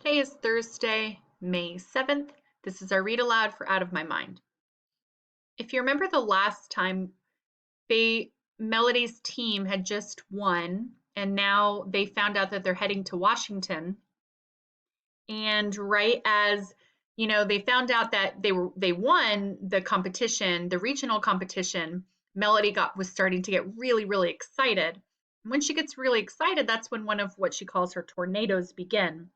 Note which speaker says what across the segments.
Speaker 1: Today is Thursday, May 7th. This is our read aloud for Out of My Mind. If you remember the last time Melody's team had just won, and now they found out that they're heading to Washington. And right as they found out that they won the competition, the regional competition, Melody was starting to get really, really excited. And when she gets really excited, that's when one of what she calls her tornadoes begin.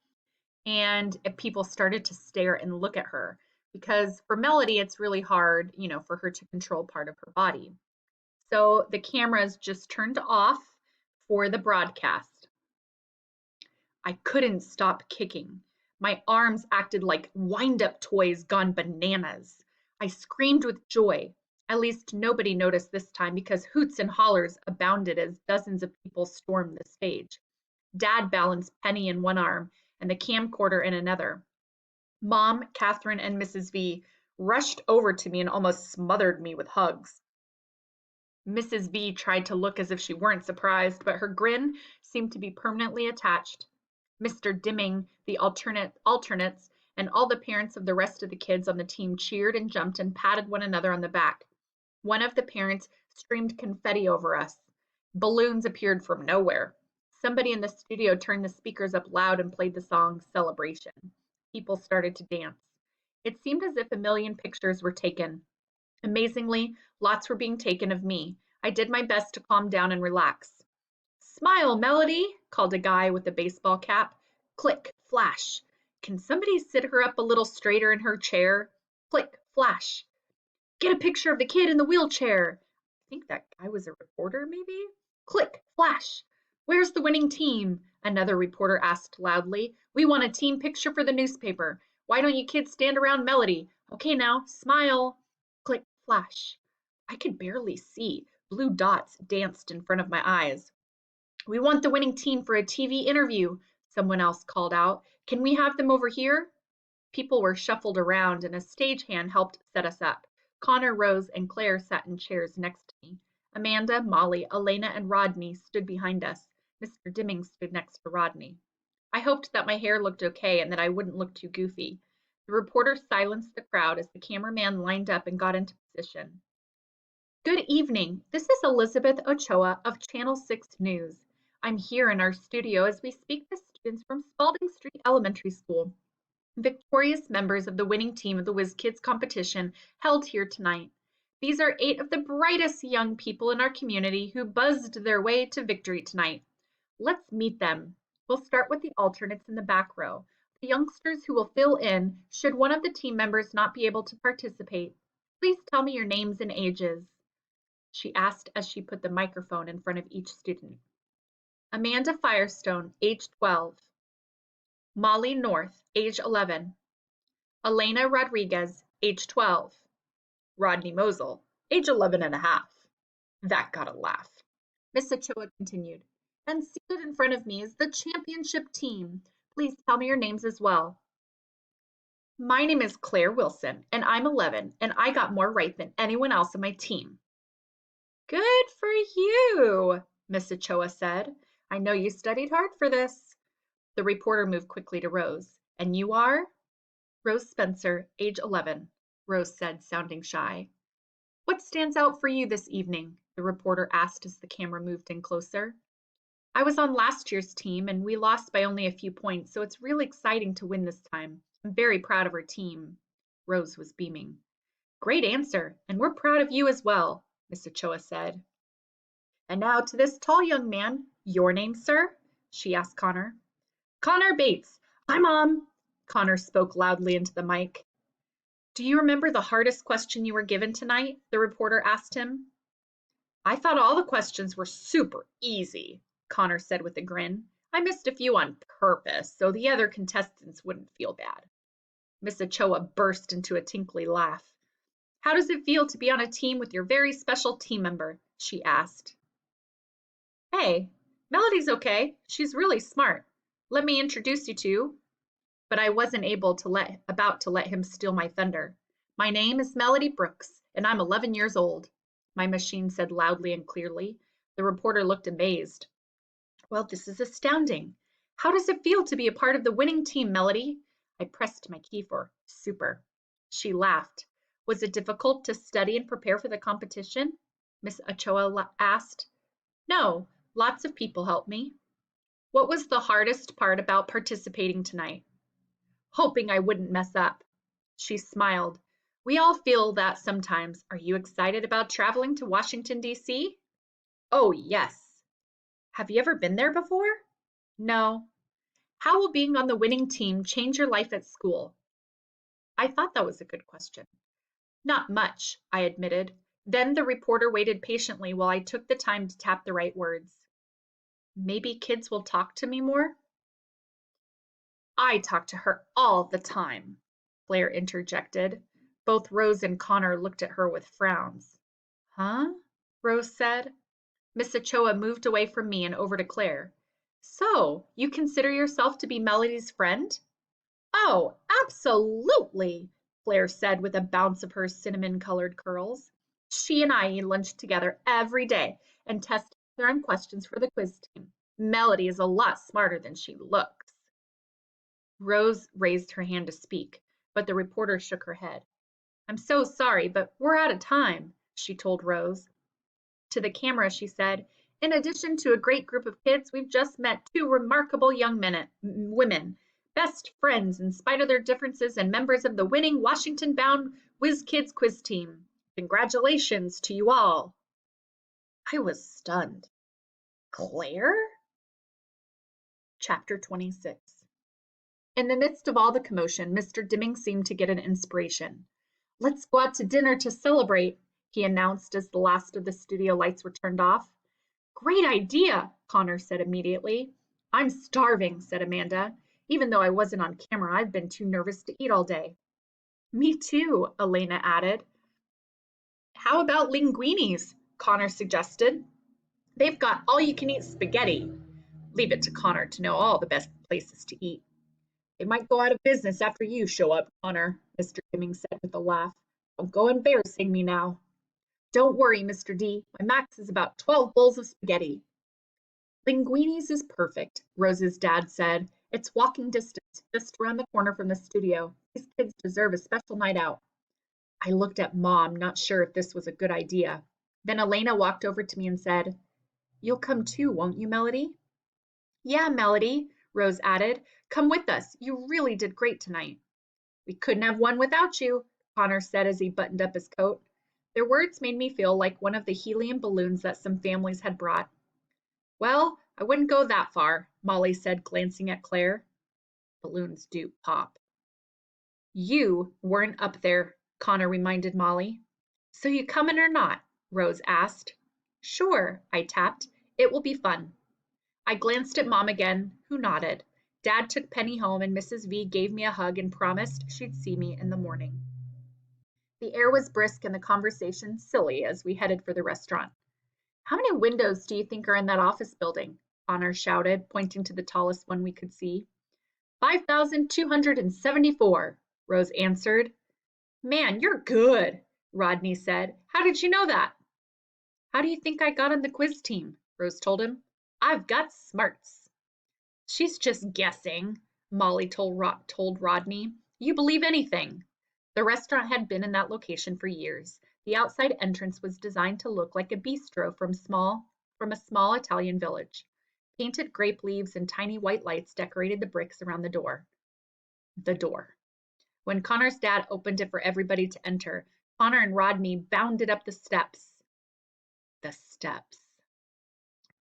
Speaker 1: And people started to stare and look at her because for Melody, it's really hard, for her to control part of her body. So the cameras just turned off for the broadcast. I couldn't stop kicking. My arms acted like wind-up toys gone bananas. I screamed with joy. At least nobody noticed this time because hoots and hollers abounded as dozens of people stormed the stage. Dad balanced Penny in one arm and the camcorder in another. Mom, Catherine, and Mrs. V rushed over to me and almost smothered me with hugs. Mrs. V tried to look as if she weren't surprised, but her grin seemed to be permanently attached. Mr. Dimming, the alternates, and all the parents of the rest of the kids on the team cheered and jumped and patted one another on the back. One of the parents streamed confetti over us. Balloons appeared from nowhere. Somebody in the studio turned the speakers up loud and played the song Celebration. People started to dance. It seemed as if a million pictures were taken. Amazingly, lots were being taken of me. I did my best to calm down and relax. "Smile, Melody," called a guy with a baseball cap. Click, flash. "Can somebody sit her up a little straighter in her chair?" Click, flash. "Get a picture of the kid in the wheelchair." I think that guy was a reporter, maybe? Click, flash. "Where's the winning team?" Another reporter asked loudly. "We want a team picture for the newspaper. Why don't you kids stand around Melody? Okay now, smile." Click, flash. I could barely see. Blue dots danced in front of my eyes. "We want the winning team for a TV interview," someone else called out. "Can we have them over here?" People were shuffled around and a stagehand helped set us up. Connor, Rose, and Claire sat in chairs next to me. Amanda, Molly, Elena, and Rodney stood behind us. Mr. Dimming stood next to Rodney. I hoped that my hair looked okay and that I wouldn't look too goofy. The reporter silenced the crowd as the cameraman lined up and got into position. "Good evening. This is Elizabeth Ochoa of Channel 6 News. I'm here in our studio as we speak to students from Spalding Street Elementary School, victorious members of the winning team of the Whiz Kids competition held here tonight. These are 8 of the brightest young people in our community who buzzed their way to victory tonight. Let's meet them. We'll start with the alternates in the back row, the youngsters who will fill in should one of the team members not be able to participate. Please tell me your names and ages," she asked as she put the microphone in front of each student. Amanda Firestone, age 12. Molly North, age 11. Elena Rodriguez, age 12. Rodney Mosel, age 11 and a half. That got a laugh. Miss Ochoa continued, "And seated in front of me is the championship team. Please tell me your names as well." "My name is Claire Wilson, and I'm 11, and I got more right than anyone else on my team." "Good for you," Miss Ochoa said. "I know you studied hard for this." The reporter moved quickly to Rose. "And you are?" "Rose Spencer, age 11, Rose said, sounding shy. "What stands out for you this evening?" the reporter asked as the camera moved in closer. "I was on last year's team, and we lost by only a few points, so it's really exciting to win this time. I'm very proud of our team." Rose was beaming. "Great answer, and we're proud of you as well," Miss Ochoa said. "And now to this tall young man. Your name, sir?" she asked Connor. "Connor Bates. Hi, Mom." Connor spoke loudly into the mic. "Do you remember the hardest question you were given tonight?" the reporter asked him. "I thought all the questions were super easy," Connor said with a grin. "I missed a few on purpose so the other contestants wouldn't feel bad." Miss Ochoa burst into a tinkly laugh. "How does it feel to be on a team with your very special team member?" she asked. "Hey, Melody's okay. She's really smart. Let me introduce you to—" But I wasn't about to let him steal my thunder. "My name is Melody Brooks, and I'm 11 years old," my machine said loudly and clearly. The reporter looked amazed. "Well, this is astounding. How does it feel to be a part of the winning team, Melody? I pressed my key for super. She laughed. Was it difficult to study and prepare for the competition? Miss Ochoa asked. No, lots of people helped me. What was the hardest part about participating tonight? Hoping I wouldn't mess up. She smiled. We all feel that sometimes. Are you excited about traveling to Washington, D.C.? Oh, yes. Have you ever been there before? No. How will being on the winning team change your life at school? I thought that was a good question. Not much, I admitted. Then the reporter waited patiently while I took the time to tap the right words. Maybe kids will talk to me more? I talk to her all the time, Blair interjected. Both Rose and Connor looked at her with frowns. Huh? Rose said. Miss Ochoa moved away from me and over to Claire. So, you consider yourself to be Melody's friend? Oh, absolutely, Claire said with a bounce of her cinnamon-colored curls. She and I eat lunch together every day and test each other on questions for the quiz team. Melody is a lot smarter than she looks. Rose raised her hand to speak, but the reporter shook her head. I'm so sorry, but we're out of time, she told Rose. To the camera, she said, in addition to a great group of kids, we've just met two remarkable young women, best friends in spite of their differences and members of the winning Washington-bound Whiz Kids quiz team. Congratulations to you all. I was stunned. Claire? Chapter 26. In the midst of all the commotion, Mr. Dimming seemed to get an inspiration. Let's go out to dinner to celebrate, he announced as the last of the studio lights were turned off. Great idea, Connor said immediately. I'm starving, said Amanda. Even though I wasn't on camera, I've been too nervous to eat all day. Me too, Elena added. How about linguinis? Connor suggested. They've got all-you-can-eat spaghetti. Leave it to Connor to know all the best places to eat. They might go out of business after you show up, Connor, Mr. Dimming said with a laugh. Don't go embarrassing me now. Don't worry, Mr. D. My max is about 12 bowls of spaghetti. Linguini's is perfect, Rose's dad said. It's walking distance, just around the corner from the studio. These kids deserve a special night out. I looked at Mom, not sure if this was a good idea. Then Elena walked over to me and said, You'll come too, won't you, Melody? Yeah, Melody, Rose added. Come with us. You really did great tonight. We couldn't have won without you, Connor said as he buttoned up his coat. Their words made me feel like one of the helium balloons that some families had brought. Well, I wouldn't go that far, Molly said, glancing at Claire. Balloons do pop. You weren't up there, Connor reminded Molly. So you coming or not? Rose asked. Sure, I tapped. It will be fun. I glanced at Mom again, who nodded. Dad took Penny home and Mrs. V gave me a hug and promised she'd see me in the morning. The air was brisk and the conversation silly as we headed for the restaurant. How many windows do you think are in that office building? Connor shouted, pointing to the tallest one we could see. 5,274, Rose answered. Man, you're good, Rodney said. How did you know that? How do you think I got on the quiz team? Rose told him. I've got smarts. She's just guessing, Molly told Rodney. You believe anything. The restaurant had been in that location for years. The outside entrance was designed to look like a bistro from a small Italian village. Painted grape leaves and tiny white lights decorated the bricks around the door. The door. When Connor's dad opened it for everybody to enter, Connor and Rodney bounded up the steps. The steps.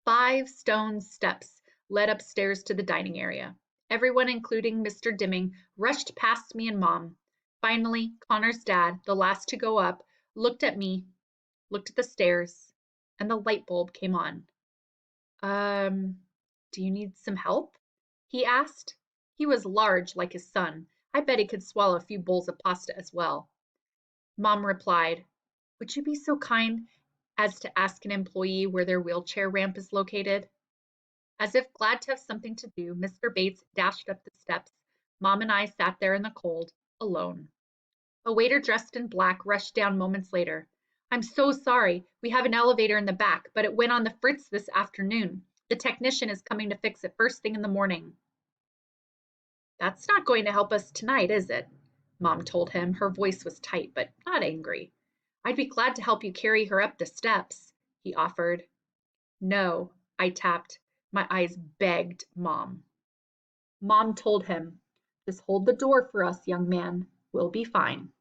Speaker 1: 5 stone steps led upstairs to the dining area. Everyone, including Mr. Dimming, rushed past me and Mom. Finally, Connor's dad, the last to go up, looked at me, looked at the stairs, and the light bulb came on. Do you need some help? He asked. He was large like his son. I bet he could swallow a few bowls of pasta as well. Mom replied, Would you be so kind as to ask an employee where their wheelchair ramp is located? As if glad to have something to do, Mr. Bates dashed up the steps. Mom and I sat there in the cold, alone. A waiter dressed in black rushed down moments later. I'm so sorry. We have an elevator in the back, but it went on the fritz this afternoon. The technician is coming to fix it first thing in the morning. That's not going to help us tonight, is it? Mom told him. Her voice was tight, but not angry. I'd be glad to help you carry her up the steps, he offered. No, I tapped. My eyes begged Mom. Mom told him, just hold the door for us, young man. We'll be fine.